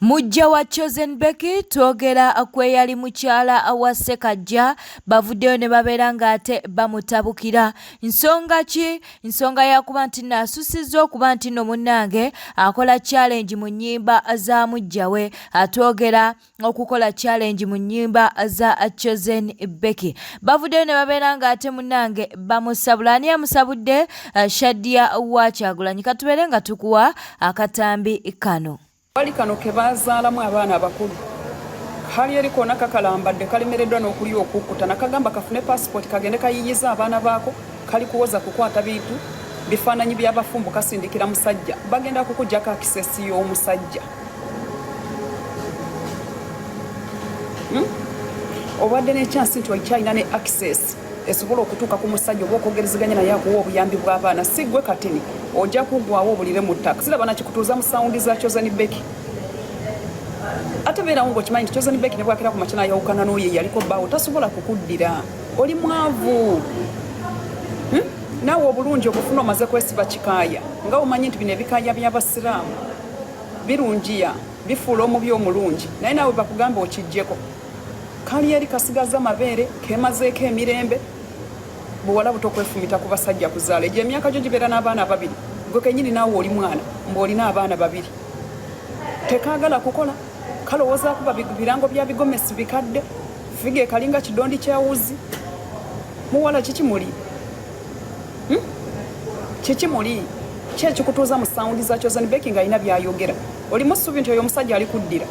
Mujja wa Chosen Becky twogera kweyali mukyala awa Ssekajja bavuddeyo ne babeera ng'ate bamutabukira. Nsonga ki? Nsonga yakuba nti nasussizza okuba nti nno munnange akola challenge mu nnyimba za mujja we. Atwogera okukola challenge mu nnyimba za Chosen Becky. Bavuddeyo ne babeera ng'ate munnange bamusabula. Ani amusabudde? Shadia wa Kyagulanyi. Katubeere nga tukuwa akatambi kano. Wali kano ke bazaalamu abaana abakulu kali eri kona kakalambadde kalemereddwa n'okulya okukkuta nakagamba kafune passport kagende kayiyiza abaana baako kali kuwoza kukwata bintu bifaananyi by'abafumbo kasindikira musajja bagenda kukuggyako akisesi y'omusajja obadde n'ekyansi nti wakyalina ne access esobola okutuuka ku musajja oba okwogerezeganya naye akuwa obuyambi bw'abaana si ggwe katini ojja kuggwawo obulire mu ttaka siraba nakikutuuza mu sawundi za Chosen Becky ate beerawo ng'okimanyi nti Chosen Becky ne bwakira ku makina ayawukana n'oyo yaliko bbaawo tasobola kukuddira oli mwavu naawe obulungi obufuna omaze kwesiba kikaaya nga omanyi nti bino ebikaaya by'abasiraamu birungiya bifuula omubi omulungi naye naawe bakugambe okiggyeko kali eri kasigaza amabeere kemazeeko emirembe buwala butokwefumita ku basajja kuzaala egyo emyaka gyo gibeera n'abaana babiri gwe kenyini naawe oli mwana mbw'olina abaana babiri tekaagala kukola kalowooza kuba birango bya bigomesi bikadde figa ekalinga kidondi kyawuzi muwala kikimuli kikimuli kyekikutuuza mu sawundi za Chosen Becky nga alina byayogera olimu ssuubi nti oyo omusajja ali kuddira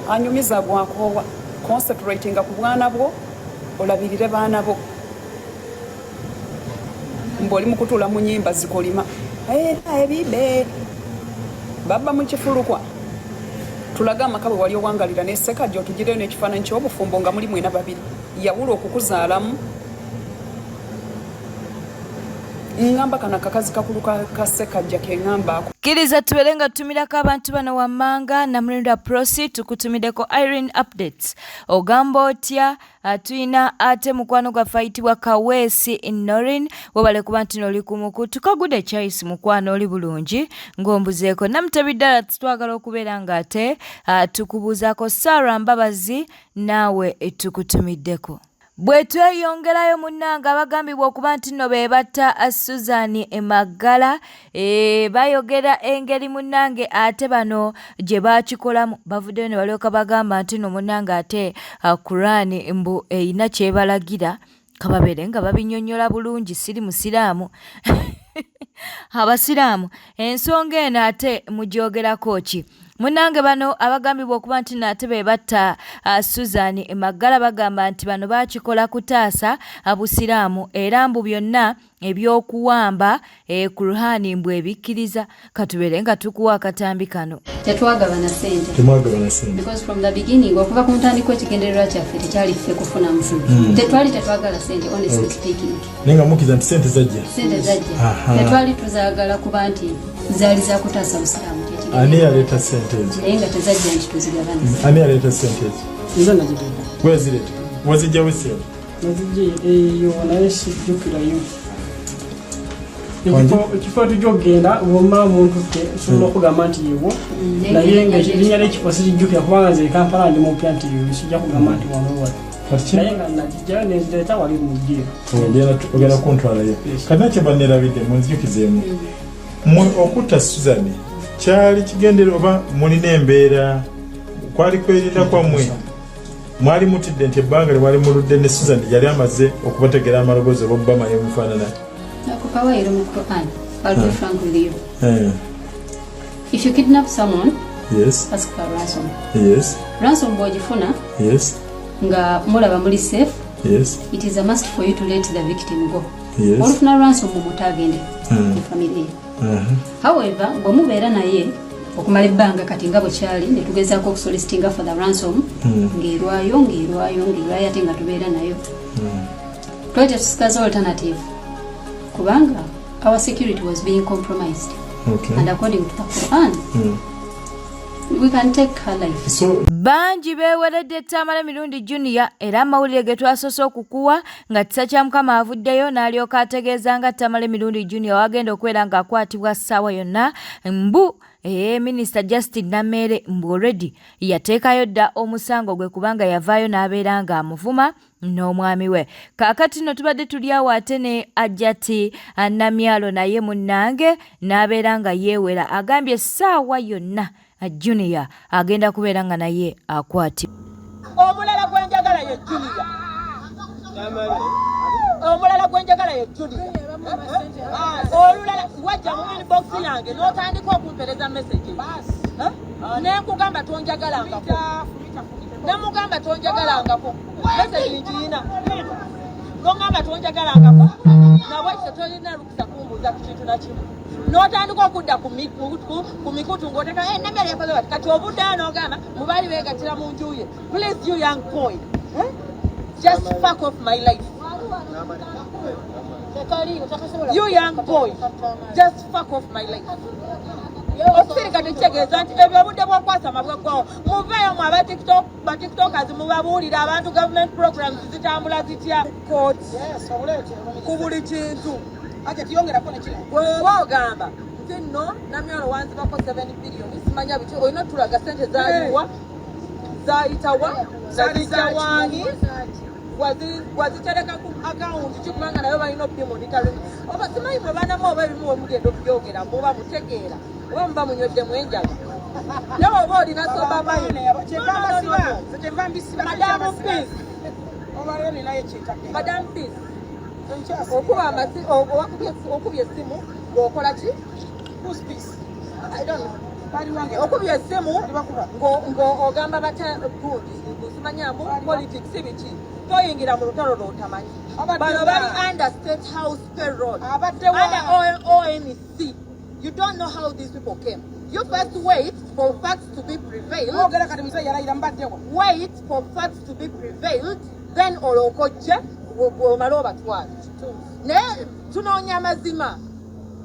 anyumiza gwakoowa concentratinga ku bwana bwo olabirire baana bo mboli mu kutuula mu nnyimba zikolima ebibe baba mu kifulukwa tulaga amaka bwe wali owangalira ne Ssekajja otugireyo n'ekifaananyi ky'obufumbo nga muli mwena babiri yawula okukuzaalamu ngamba kana kakazi kakulu ka Ssekajja ke ngamba ako Kiriza tubeere nga tutumirako abantu bano wammanga na Mlinda Prosi tukutumiddeko Irene Updates ogamba otya tuyina ate mukwano gwaffe ayitibwa Kaweesi Norin webale kuba nti n'oli ku mukutu kagude Choice mukwano oli bulungi ng'ombuzeeko Namutebi ddala twagala okubeera ng'ate tukubuuzaako Sarah Mbabazi naawe tukutumiddeko bwe tweyongerayo munnanga abagambibwa okuba nti nno be batta Susan Maggala bayogera engeri munnange ate bano gye bakikolamu bavuddeyo ne balyoka bagamba nti nno munnange ate Quran mbu eyina kyebalagira kababeere nga babinnyonnyola bulungi siri musiraamu abasiraamu ensonga eno ate mugyogerako ki munnange bano abagambibwa okuba nti nate be batta Susan Maggala bagamba nti bano bakikola kutaasa abusiraamu era mbu byonna ebyokuwamba Quran mbwe ebikkiriza katubeere nga tukuwa akatambi kano tetwagabana ssente because from the beginning okuva ku ntandikwa ekigendererwa kyaffe tekyali ffe kufuna mufubi tetwagala ssente honestly speaking nenga mukiza nti ssente zajja tetwali tuzaagala kuba nti zaali za kutaasa busiraamu ani yaleeta ssente ezo naye nga tezajja nti tuzigabana ani yaleeta ssente ezo nze nazigenda wezireta wazijjawo ssente nazijja eyo naye sijjukirayo ekifo tujogenda bwomala muntu te sobola okugamba nti yewo naye nga erinnya ly'ekifo sikijjukira kubanga nze Kampala ndi mupya nti sijja kugamba nti wanowa naye nga najijjayo nezireta wali mujjeyo ogenda kuntwalayo kati kye bannerabidde munzijukizeemu okutta Susan kyali kigendera oba mulina embeera kwali kwerinda kwammwe mwali mutidde nti ebbanga lye mwali muludde ne Susan yali amaze okubategera amaloboozi oba bamaye mufaanana nakukawayiro mu Quran I'll be frank with you if you kidnap someone yes ask for ransom yes ransom bw'ogifuna yes nga mulaba muli safe yes it is a must for you to let the victim go yes olufuna ransom mutagende mu family however bwe mubeera naye okumala ebbanga kati nga bwekyali ne tugezaako okusolicitinga for the ransom ng'erwayo ate nga tubeera nayo twete tusikaza alternative kubanga our security was being compromised and according to the Quran we can take her life bangi beeweredde Tamale Mirundi Junior era amawulire ge twasoose okukuwa nga kisa kya Mukama avuddeyo n'alyoka ategeeza nga Tamale Mirundi Junior wagenda okubeera ng'akwatibwa ssaawa yonna mbu Minisita Justin Namere mbu already yateekayo dda omusango gwe kubanga yavaayo n'abeera nga amuvuma n'omwami we. Kaakati no tubadde tuli awo ate ne Ajati Namyalo naye munnange n'abeera nga yeewera agambye essaawa yonna Junior agenda kubeera nga naye akwatibwa. Omulala gwenjagala ye Junior. Omulala gwenjagala ye Junior. Olulala wajja mu inbox yange n'otandika okumpereza message. Nenkugamba tonjagalangako. Nemugamba tonjagalangako. Message njiina. Ngamba tonjagalangako. Nawe ekyo tolina lukisa kumbuuza ku kintu na kimu. N'otandika okudda ku mikutu ng'oteka Namere yakoze bati kati obudde n'ogamba mubaali beegattira mu nju ye. Please you young boy. Just fuck off my life. You young boy, just fuck off my life. Okusirika tekitegeeza nti ebyo obudde bw'okwasa amabwa gwawo muveeyo mu batiktokers mubabuulira abantu government programs zitambula zitya court ku buli kintu. Bw'oba ogamba nti nno Namyalo wanzibako 7 billion simanya biki olina tulaga sente zaaliwa zaayitawa zalizawangi wazitereka ku account kikubanga nayo balina obimonitoring oba simanyi bwe banamu oba ebimu we mugenda okubyogera muba mutegeera oba muba munywedde mu enjaga nawe oba olina soba Madam Peace okuba okubya essimu ng'okola ki? Okubya essimu ng'ogamba batagundi simanyamu politics biki toyingira mu lutalo lw'otamanyi. Bano bali under State House payroll, under ONC. You don't know how these people came. You first wait for facts to be prevailed. Wait for facts to be prevailed, then olokoje omala obatwala. Naye tunoonya amazima.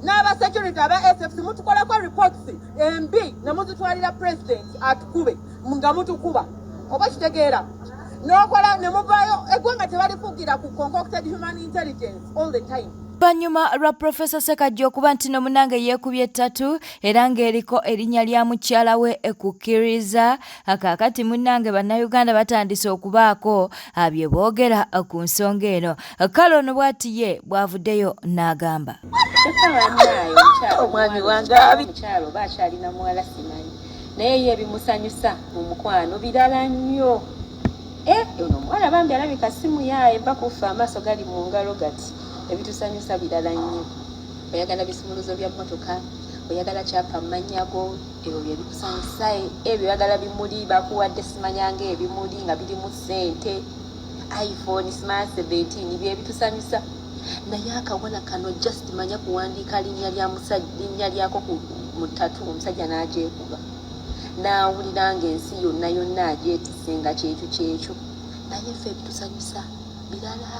N'aba security aba SFC mutukolako reports embi ne muzitwalira president atukube nga mutukuba. Oba kitegeera n'okola ne muvaayo eggwanga tebalifugira ku concocted human intelligence all the time. Banyuma lwa Professor Sekajja okuba nti no munange yeekubye ettatu era ng'eriko erinnya lya mukyala we ekukkiriza. Kaakati munnange bannayuganda batandise okubaako bye boogera ku nsonga eno. Kale ono bw'ati ye bw'avuddeyo n'agamba. Omwami wange abikyalo baakyalina muwala simanyi naye ye bimusanyusa mu mukwano birala nnyo. Ono omuwala bambi alabika simu yaye mba kufa amaaso gali mu ngalo gati. Ebitusanyusa birala nnyo. Oyagala bisumuluzo bya mmotoka, oyagala kyapa mmanyago, ebyo bye bikusanyusa. Ebyo oyagala bimuli bakuwadde simanyanga ebimuli nga birimu ssente, iPhone Smart 17 bye bitusanyusa. Naye akawala kano just manya kuwandiika linnya lya musajja linnya lyako mu ttatu omusajja n'agyekuba. N'awulira ng'ensi yonna yonna agyetisse nga kyekyo. Naye ffe bitusanyusa birala.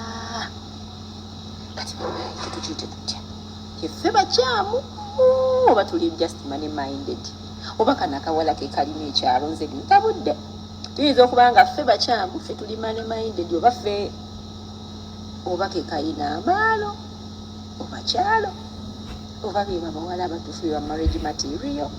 Kati tukiyite tutya? Ffe bakyamu oba tuli just money minded? Oba kana akawala ke kalina ekyalo nze ntabudde. Tuyinza okuba nga ffe bakyamu ffe tuli money minded oba ffe oba ke kalina amaalo oba kyalo oba be bawala abatuufu ba marriage material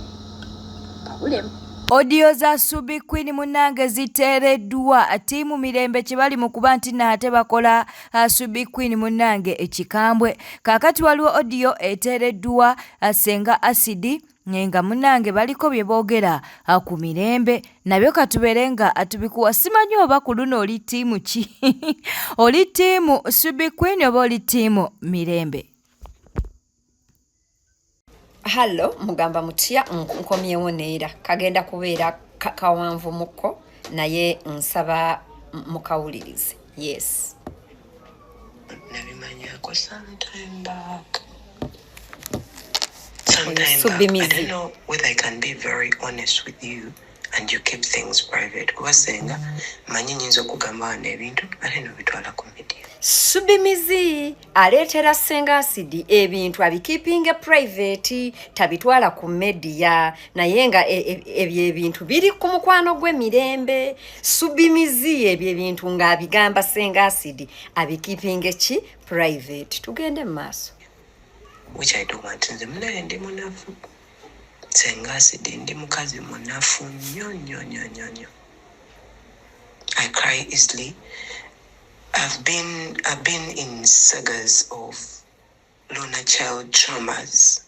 kabulemu. Audio za Subi Queen munnange ziteereddwa ttiimu Mirembe kye bali mu kuba nti nate bakola Subi Queen munnange ekikambwe. Kaakati waliwo audio eteereddwa Senga Acid nga munnange baliko bye boogera ku Mirembe nabyo katubeere nga atubikuwa. Simanyi oba ku luno oli ttiimu ki? Oli ttiimu Subi Queen oba oli ttiimu Mirembe? Hallo, mugamba mutya nkomyewo neera kagenda kubeera kawanvu muko naye nsaba mukawulirize. Yes. Nabimanyako sometime back. I don't know whether I can be very honest with you and you keep things private. Kubasenga manyi nyinza okugamba n'ebintu ate n'obitwala ku media. Subimizi aleetera Senga Acid ebintu abikeepinga private tabitwala ku media naye nga ebyo ebintu biri ku mukwano gw'Emirembe. Subimizi ebyo ebintu ng'abigamba Senga Acid abikeepinga ki private. Tugende mu maaso. Which I don't want. Nze munaye ndi munafu. Senga Acid ndi mukazi munafu nnyo. I cry easily. I've been in sagas of Luna child traumas.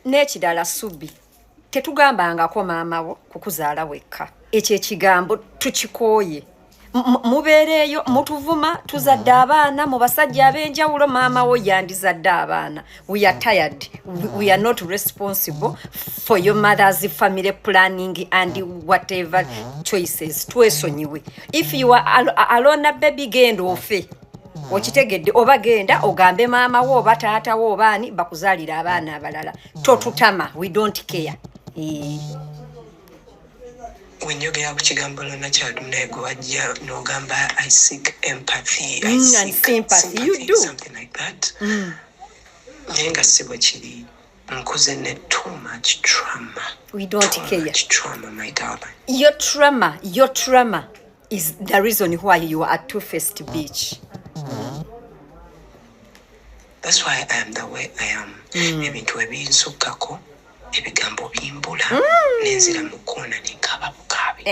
N'ekirala Subi, tetugambangako maama wo kukuzaala wekka. Ekyo ekigambo tukikooye. Mubeereeyo mutuvuma tuzadde abaana mu basajja ab'enjawulo maama wo yandizadde abaana. We are tired. We are not responsible for your mother's family planning and whatever choices. Twesonyiwe. If you are alone baby genda ofe. Okitegedde oba genda ogambe maama wo oba taata wo baani bakuzaalira abaana abalala. Totutama. We don't care. When you get up to Luna child, no gamba, I seek empathy. I seek sympathy. You do something like that. Nenga sibochiri. Nkuzene too much trauma. We don't care. Too much trauma, my darling. Your trauma is the reason why you are at Two-Faced Beach. That's why I am the way I am. Ebintu ebinsukako ebigambo bimbula nenzira mukona nenkaba bukabi.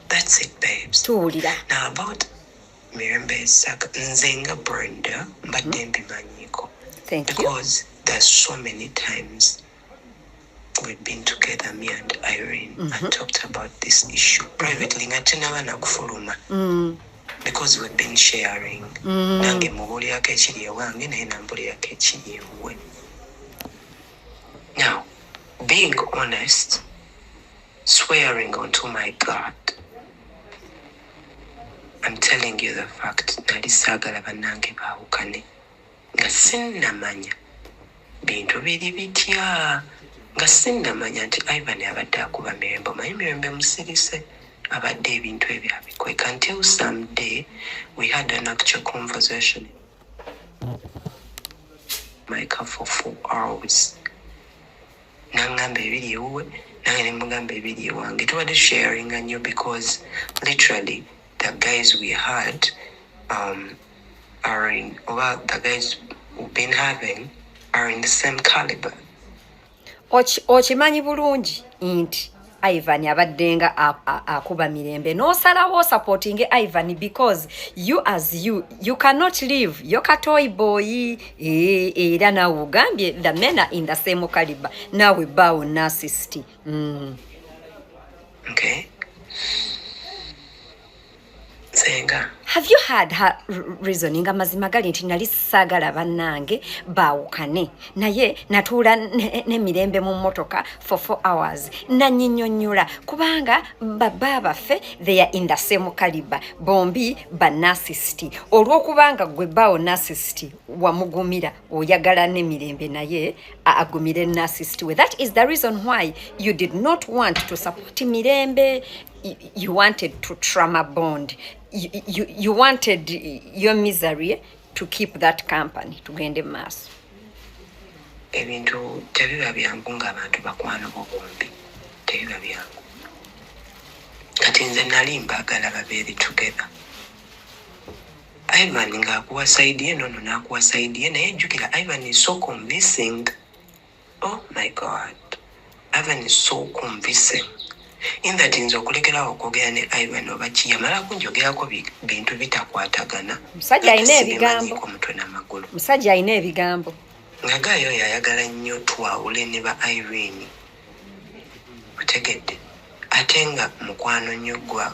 That's it, babes. Tuulira. Now about Mirembe Saga Nzenga Brenda mbadde mbimanyiko. Thank you. Because there's so many times we've been together, me and Irene, and talked about this issue privately. Because we've been sharing. Nange mubuli yake ekiri ewange naye nambuli yake ekiri ewe. Now, being honest, swearing onto my God, I'm telling you the fact, nali saagala bannange baawukane nga sinnamanya bintu biri bitya, nga sinnamanya nti Ivan abadde akuba Mirembe. Omanyi Mirembe musirise abadde ebintu ebyabikweka. Until someday we had an actual conversation my car for 4 hours. Nangamba ebiri ewuwe nange ne mugamba ebiri ewange. Tubadde sharing nnyo because literally the guys we had are in, well, the guys we've been having are in the same caliber. Okimanyi bulungi nti Ivan abaddenga akuba Mirembe. No salawo supporting Ivan because you cannot live. You're a toy boy. Era na ugambye the men are in the same caliber. Now we bow narcissist. Okay. Senga. Have you had her reasoning amazima gali nti nali sagala bannange baawukane naye natuula ne Mirembe mu mmotoka for 4 hours nanyinyonnyola kubanga baba baffe they are in the same caliber bombi ba narcissist olw'okubanga gwe bawo narcissist wamugumira oyagala ne Mirembe naye agumire narcissist we. That is the reason why you did not want to support Mirembe. You wanted to trauma bond. You wanted your misery to keep that company tugende maaso. Ebintu tebiba byangu ng'abantu bakwano bombi. Tebiba byangu. Kati nze nali mbagala babeere together. Ivan ng'akuwasaidiye nono n'akuwasaidiye naye jjukira Ivan is so convincing. Oh my God. Ivan is so convincing. In that inzo kulekera okwogera ne Ivan oba kiyamala kunjogerako bintu bitakwatagana. Musajja ayina ebigambo. Musajja ayina ebigambo. Ngagayo yayagala nnyo twawule ne ba Irene. Otegedde. Ate nga mukwano nnyo gwa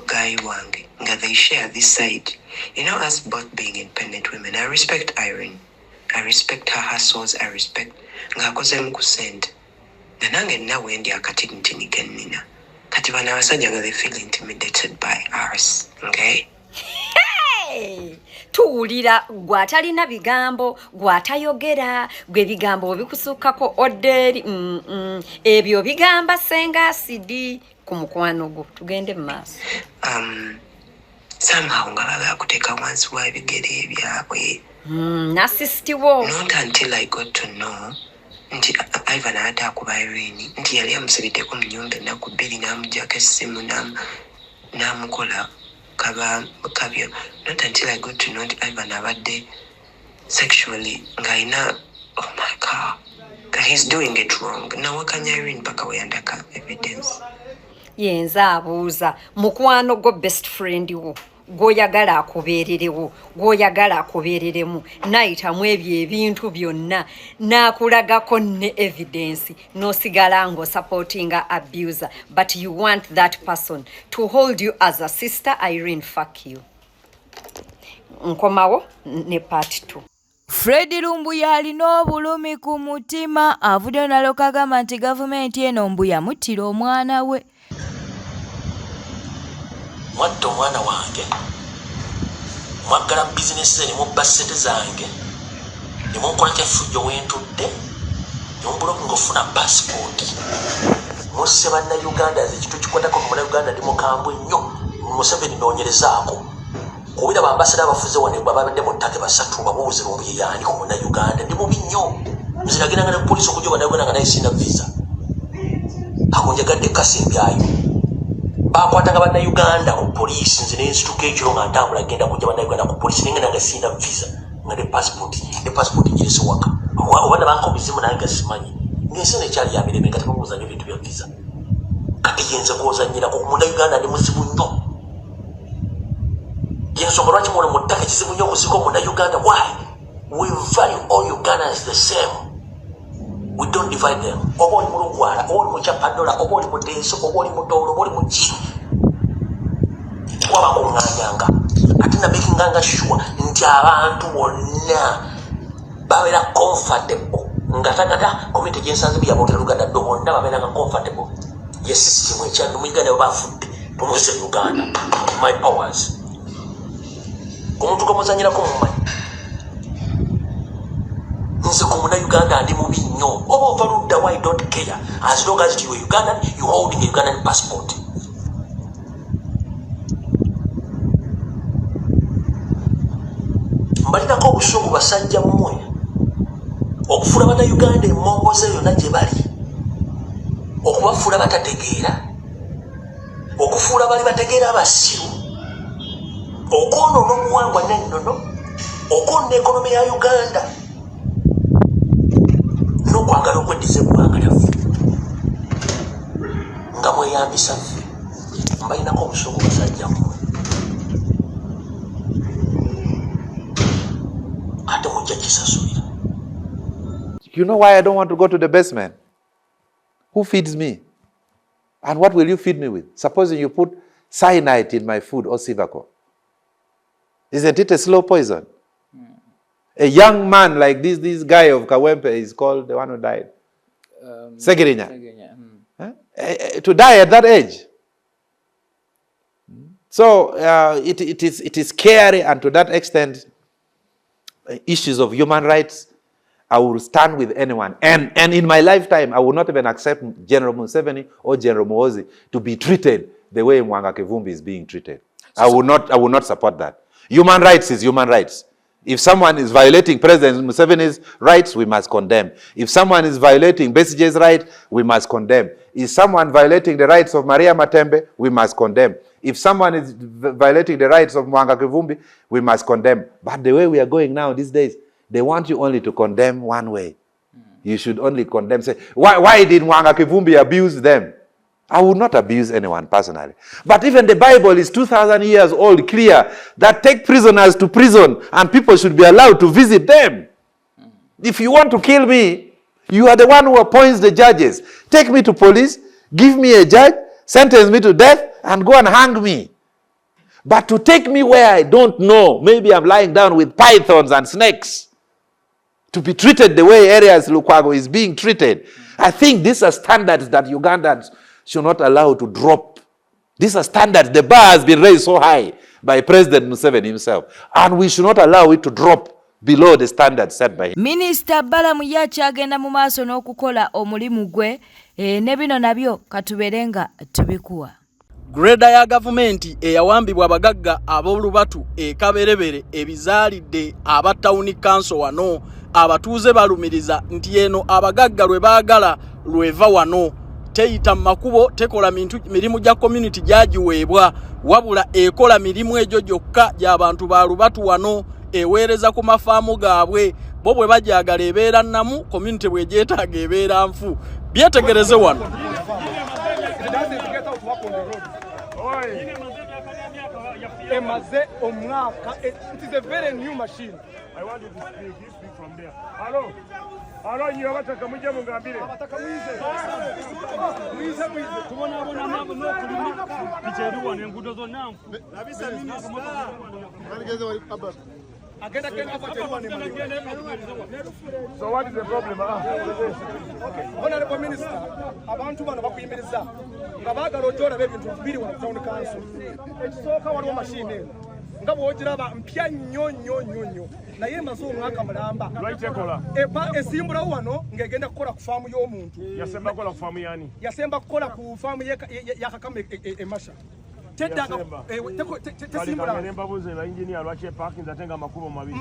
guy wange. Nga they share this side. You know, us both being independent women, I respect Irene. I respect her hustles. I respect ng'akozemu ku ssente. Nange nawe ndi akatintini kenina. Kati bana abasajja nga they feel intimidated by us. Okay? Hey! Tuwulira gwatalina bigambo, gwatayogera, gwe bigambo obikusukkako oderi, ebyo bigamba Senga Acid ku mukwano gwo. Tugende mu maaso. Somehow nga baga kuteeka wansi wa bigere ebyabwe. Narcissist wo. Not until I got to know nti Ivan ata akuba Irene nti yali amusibiddeko mu nnyumba ennaku bbiri n'amuggyako essimu n'amukola kabyo. Not until I got to know nti Ivan abadde sexually ng'ayina, oh my God, he's doing it wrong. Now what can Irene mpaka weyandaka evidence? Yenza abuuza mukwano go best friend wo goyagala akubeererewo goyagala akubeereremu nayitamu ebyo ebintu byonna n'akulagako ne evidence n'osigala ngo supporting a abuser, but you want that person to hold you as a sister. Irene, fuck you. Nkomawo ne part 2. Fred Lumbuya alina obulumi ku mutima avuddeyo n'alyoka agamba nti gavumenti eno mbu yamuttira omwana we. Mwatta omwana wange mwaggala bizinesi ne mubba ssente zange ne munkolako effujjo wentudde ne mubulooka ng'ofuna paasipooti musse bannayuganda ekintu kikwatako munnayuganda ndi mukambwe nnyo Museveni noonyerezaako kubira bambasada abafuze wane babadde mu ttaka basatu babuuze mu yaani ku munnayuganda ndi mubi nnyo nziragira nga ne poliisi okujja bannayuganda nga naye sina visa akunjagadde kasembyayo bakwatanga bannayuganda ku poliisi nze n'ensituka ekiro nga ntambula genda kujja bannayuganda ku poliisi nenga nanga sina visa nga ne passport njirese waka obana banka obuzimu naye nga simanyi ng'ensi nekyali ya mirembe nga tebabuuzanya ebintu bya visa kati yenze gw'ozannyira ku munnayuganda ndi muzibu nnyo yensonga lwaki muno mu ttaka kizibu nnyo okusika omunnayuganda. Why? We value all Ugandans the same. We don't divide them. Oba oli mulugwala, oba oli mucapadola, oba oli muteeso, oba oli mutoolo, oba oli muki wabakuŋŋaanyanga ate nabekinganga sure nti abantu bonna babeera comfortable nga tagata komite gyensanze byabootera Luganda ddo bonna babeeranga comfortable ye system ekyadde mu Uganda bafudde tumuzise Uganda my powers omuntu kamuzanyirako mumanyi nze ku munnayuganda ndi mubi nnyo oba ova ludda why don't care as long as you are Ugandan you holding a Ugandan passport. Mbalinako obusuubu basajja mmwe okufuula bannayuganda emmongoze yonna gye bali okubafuula batategeera okufuula bali bategeera abasiru okwonoona obuwangwa n'ennono okwonoona ekonomi ya Uganda n'okwagala okweddiza eggwanga lyaffe nga mweyambisa ffe mbalinako obusuubu basajja mmwe ate mujja kisasulira. You know why I don't want to go to the basement? Who feeds me? And what will you feed me with? Supposing you put cyanide in my food or Sivako. Isn't it a slow poison? A young man like this guy of Kawempe is called the one who died. Segirinya. To die at that age. So it is scary, and to that extent, issues of human rights, I will stand with anyone. And in my lifetime, I will not even accept General Museveni or General Muhoozi to be treated the way Mwanga Kivumbi is being treated. I will not support that. Human rights is human rights. If someone is violating President Museveni's rights, we must condemn. If someone is violating Besigye's right, we must condemn. If someone violating the rights of Maria Matembe, we must condemn. If someone is violating the rights of Mwanga Kivumbi, we must condemn. But the way we are going now these days, they want you only to condemn one way. You should only condemn. Say, why did Mwanga Kivumbi abuse them? I would not abuse anyone personally. But even the Bible is 2,000 years old, clear, that take prisoners to prison and people should be allowed to visit them. If you want to kill me, you are the one who appoints the judges. Take me to police, give me a judge, sentence me to death, and go and hang me. But to take me where I don't know, maybe I'm lying down with pythons and snakes, to be treated the way Erias Lukwago is being treated, I think these are standards that Ugandans should not allow to drop. These are standards. The bar has been raised so high by President Museveni himself, and we should not allow it to drop below the standards set by him. Minister Balamu yakyagenda mu maaso n'okukola omulimu gwe ne bino nabyo katuberenga tubikuwa. Greda ya gavumenti eyawambibwa abagagga ab'olubatu ekaberebere ebizaalidde aba town council wano abatuuze balumiriza nti eno abagagga lwe baagala lweva wano teyita makubo tekola mirimu gya community gyagiweebwa wabula ekola mirimu egyo gyokka gy'abantu ba lubatu wano eweereza ku mafaamu gaabwe bo bwe bajagala ebeera namu community bwe jeetaaga ebeera nfu byetegereze wano emaze omwaka. It is a very new machine. I want you to speak from there. Hello. Hello, you have to come here mugambire. Abataka mwize. Mwize. Tubona nabo no kulima. Bicheruwa nengudo zo namfu. Labisa minister. Bageze wali abba. Agenda kena kwa ne mali. So what is the problem? Okay. Honorable Minister, abantu bano bakuyimiriza. Ngabagala otora bebintu bibiri wa town council. Ekisooka waliwo machine. Nga bwogiraba mpya nnyo naye maze omwaka mulamba esimbula wano ng'egenda kukola ku faamu y'omuntu. Yasemba kukola ku faamu yani? Yasemba kukola ku faamu ya Kakama Emasha. Teddaga tesimbula. Kale mbabuze ba engineer lwaki parking zatenga makubo mabiri.